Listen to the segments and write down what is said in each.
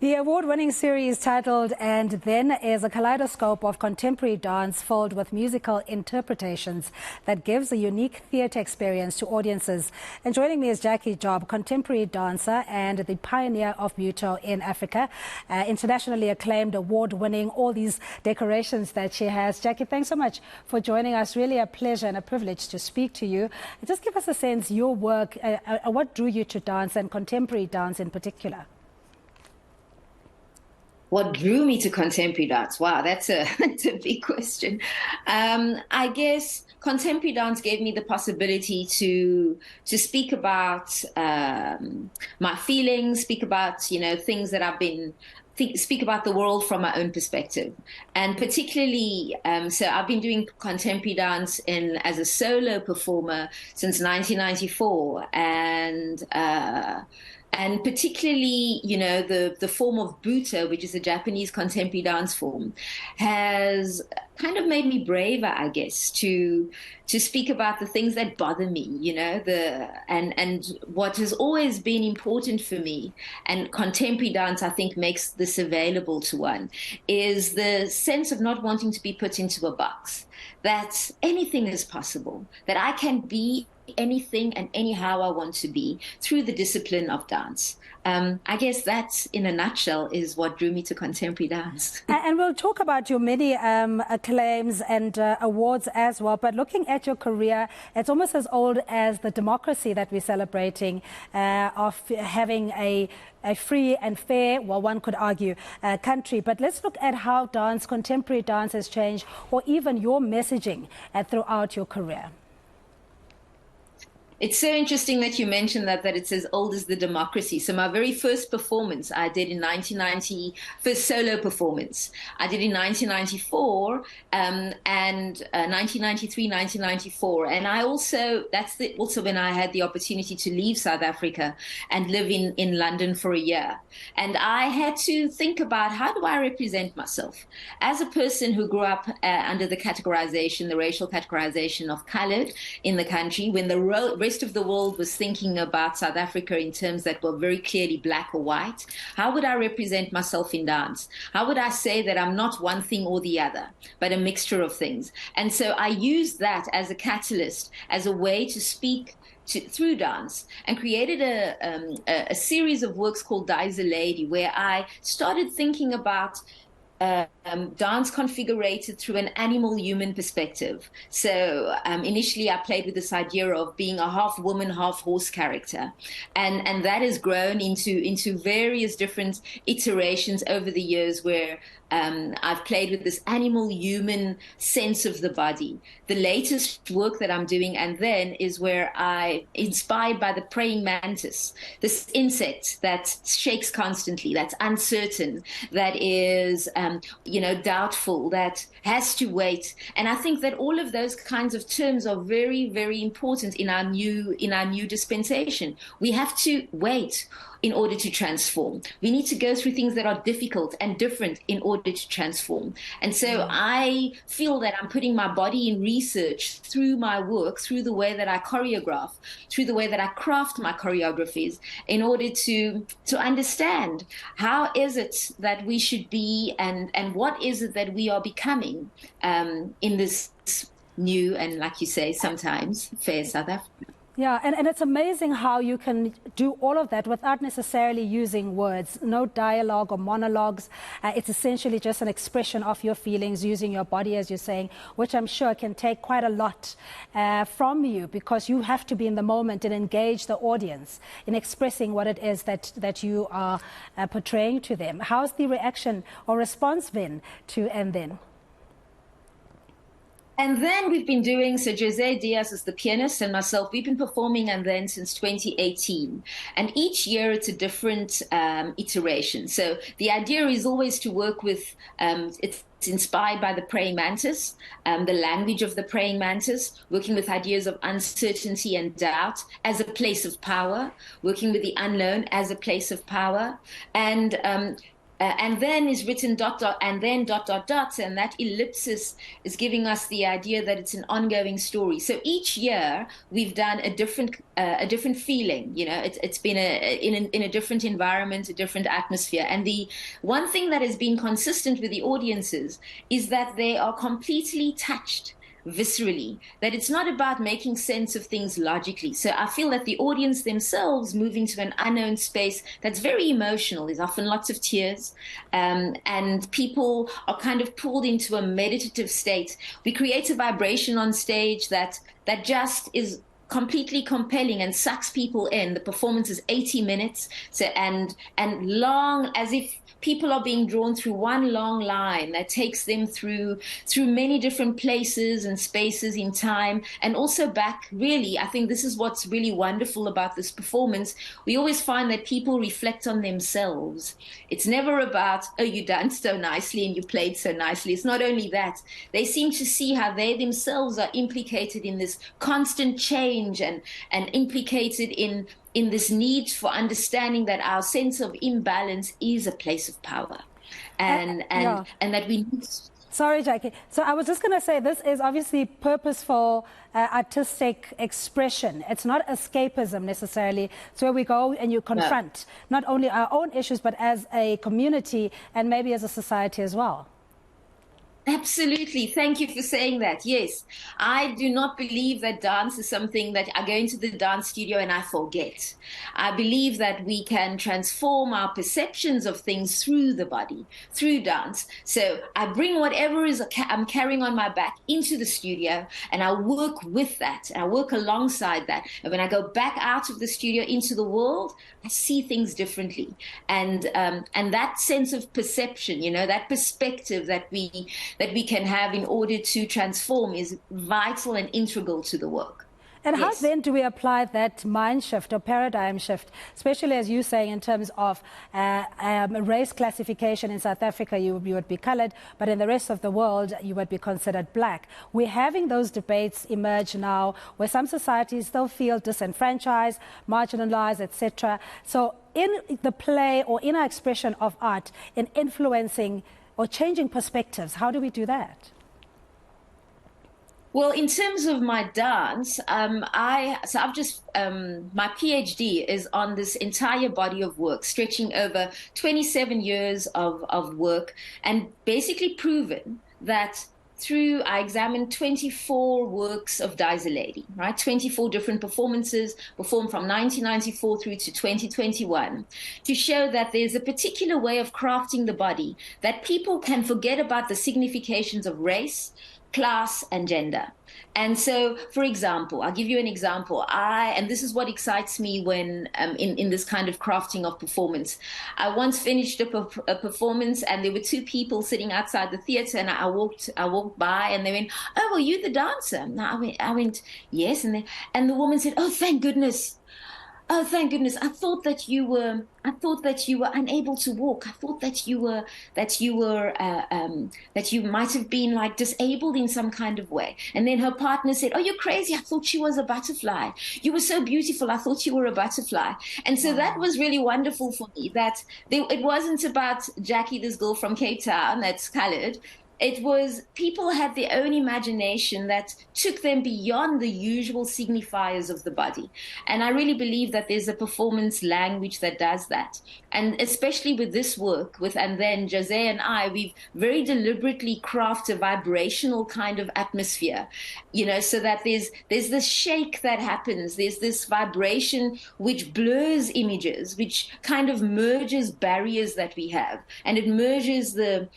The award-winning series titled And Then is a kaleidoscope of contemporary dance filled with musical interpretations that gives a unique theatre experience to audiences. And joining me is Jackï Job, contemporary dancer and the pioneer of Butoh in Africa, internationally acclaimed, award-winning, all these decorations that she has. Jackï, thanks so much for joining us. Really a pleasure and a privilege to speak to you. Just give us a sense, your work, what drew you to dance and contemporary dance in particular? What drew me to contemporary dance? Wow, that's a big question. I guess contemporary dance gave me the possibility to speak about my feelings, speak about things that I've been. Speak about the world from my own perspective, and particularly, so I've been doing contemporary dance as a solo performer since 1994, and particularly, the form of Butoh, which is a Japanese contemporary dance form, has kind of made me braver, I guess, to speak about the things that bother me, and what has always been important for me, and contemporary dance, I think, makes this available to one, is the sense of not wanting to be put into a box, that anything is possible, that I can be anything and anyhow I want to be through the discipline of dance. I guess that, in a nutshell, is what drew me to contemporary dance. And we'll talk about your many acclaims and awards as well. But looking at your career, it's almost as old as the democracy that we're celebrating, of having a free and fair, well, one could argue, country. But let's look at how contemporary dance has changed, or even your messaging throughout your career. It's so interesting that you mentioned that it's as old as the democracy. So my very first performance I did in 1990, first solo performance, I did in 1994 and 1993, 1994. And I also, also when I had the opportunity to leave South Africa and live in London for a year. And I had to think about, how do I represent myself? As a person who grew up under the racial categorization of colored in the country, when the rest of the world was thinking about South Africa in terms that were very clearly black or white, how would I represent myself in dance? How would I say that I'm not one thing or the other, but a mixture of things? And so I used that as a catalyst, as a way to speak through dance, and created a series of works called Die's a Lady, where I started thinking about dance configurated through an animal-human perspective. So initially I played with this idea of being a half woman, half horse character. And that has grown into various different iterations over the years, where I've played with this animal-human sense of the body. The latest work that I'm doing, and then, is where inspired by the praying mantis, this insect that shakes constantly, that's uncertain, that is, doubtful, that has to wait. And I think that all of those kinds of terms are very, very important in our new dispensation. We have to wait in order to transform. We need to go through things that are difficult and different in order to transform. And so I feel that I'm putting my body in research through my work, through the way that I choreograph, through the way that I craft my choreographies, in order to understand how is it that we should be, and what is it that we are becoming in this new and, like you say, sometimes fair South Africa. Yeah, and it's amazing how you can do all of that without necessarily using words, no dialogue or monologues. It's essentially just an expression of your feelings, using your body, as you're saying, which I'm sure can take quite a lot from you, because you have to be in the moment and engage the audience in expressing what it is that you are portraying to them. How's the reaction or response been to And Then? And then we've been doing, so Jose Diaz is the pianist, and myself, we've been performing And Then since 2018. And each year it's a different iteration. So the idea is always to work with, it's inspired by the praying mantis, the language of the praying mantis, working with ideas of uncertainty and doubt as a place of power, working with the unknown as a place of power. And and then is written dot dot and then dot dot dot, and that ellipsis is giving us the idea that it's an ongoing story. So each year we've done a different feeling. It's been in a different environment, a different atmosphere. And the one thing that has been consistent with the audiences is that they are completely touched viscerally, that it's not about making sense of things logically. So I feel that the audience themselves move into an unknown space that's very emotional. There's often lots of tears, and people are kind of pulled into a meditative state. We create a vibration on stage that just is completely compelling and sucks people in. The performance is 80 minutes, so and long, as if people are being drawn through one long line that takes them through many different places and spaces in time, and also back. Really, I think this is what's really wonderful about this performance. We always find that people reflect on themselves. It's never about, oh, you danced so nicely and you played so nicely. It's not only that. They seem to see how they themselves are implicated in this constant change, and implicated in this need for understanding that our sense of imbalance is a place of power, and that we need. Sorry, Jackï. So I was just going to say, this is obviously purposeful artistic expression. It's not escapism necessarily. It's where we go and you confront not only our own issues, but as a community and maybe as a society as well. Absolutely. Thank you for saying that. Yes, I do not believe that dance is something that I go into the dance studio and I forget. I believe that we can transform our perceptions of things through the body, through dance. So I bring whatever I'm carrying on my back into the studio, and I work with that, and I work alongside that. And when I go back out of the studio into the world, I see things differently. And that sense of perception, that perspective that we can have in order to transform is vital and integral to the work. And how then do we apply that mind shift or paradigm shift, especially as you say in terms of race classification? In South Africa, you would be colored, but in the rest of the world, you would be considered black. We're having those debates emerge now where some societies still feel disenfranchised, marginalized, etc. So in the play or in our expression of art, in influencing or changing perspectives, how do we do that? Well, in terms of my dance, I've just my PhD is on this entire body of work, stretching over 27 years of work, and basically proven that I examined 24 works of Daiser Lady, right? 24 different performances performed from 1994 through to 2021, to show that there's a particular way of crafting the body that people can forget about the significations of race, class, and gender. And so, for example, I'll give you an example. And this is what excites me when in this kind of crafting of performance. I once finished a performance, and there were two people sitting outside the theater, and I walked by, and they went, "Oh, are you the dancer?" And I went, "Yes." And the woman said, "Oh, thank goodness. Oh, thank goodness. I thought that you were unable to walk. I thought that you might have been like disabled in some kind of way." And then her partner said, "Oh, you're crazy. I thought she was a butterfly. You were so beautiful. I thought you were a butterfly." And so that was really wonderful for me, that it wasn't about Jackï, this girl from Cape Town that's colored. It was people had their own imagination that took them beyond the usual signifiers of the body. And I really believe that there's a performance language that does that. And especially with this work, and then Jose and I, we've very deliberately crafted a vibrational kind of atmosphere, so that there's this shake that happens. There's this vibration which blurs images, which kind of merges barriers that we have. And it merges the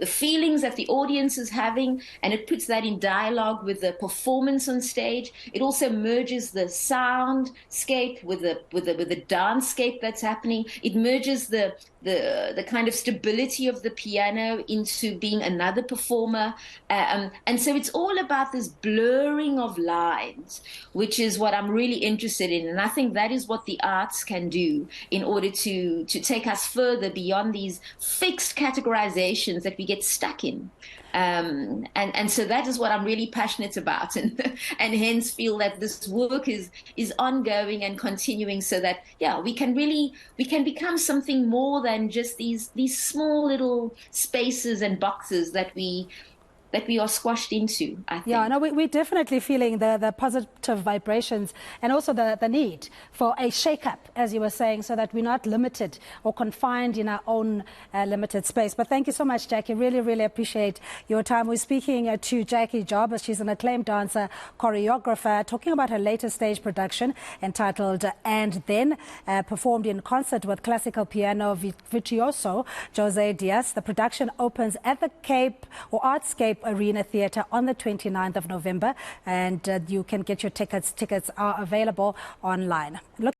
feelings that the audience is having, and it puts that in dialogue with the performance on stage. It also merges the soundscape with the dancescape that's happening. It merges the kind of stability of the piano into being another performer. And so it's all about this blurring of lines, which is what I'm really interested in. And I think that is what the arts can do in order to take us further beyond these fixed categorizations that we get stuck stuck in. And so that is what I'm really passionate about, and hence feel that this work is ongoing and continuing, so that we can become something more than just these small little spaces and boxes that we are squashed into, I think. Yeah, no, we're definitely feeling the positive vibrations, and also the need for a shake-up, as you were saying, so that we're not limited or confined in our own limited space. But thank you so much, Jackï. Really, really appreciate your time. We're speaking to Jackï Job. She's an acclaimed dancer, choreographer, talking about her latest stage production entitled And Then, performed in concert with classical piano virtuoso Jose Diaz. The production opens at the Cape or Artscape Arena Theatre on the 29th of November, and you can get your tickets. Tickets are available online.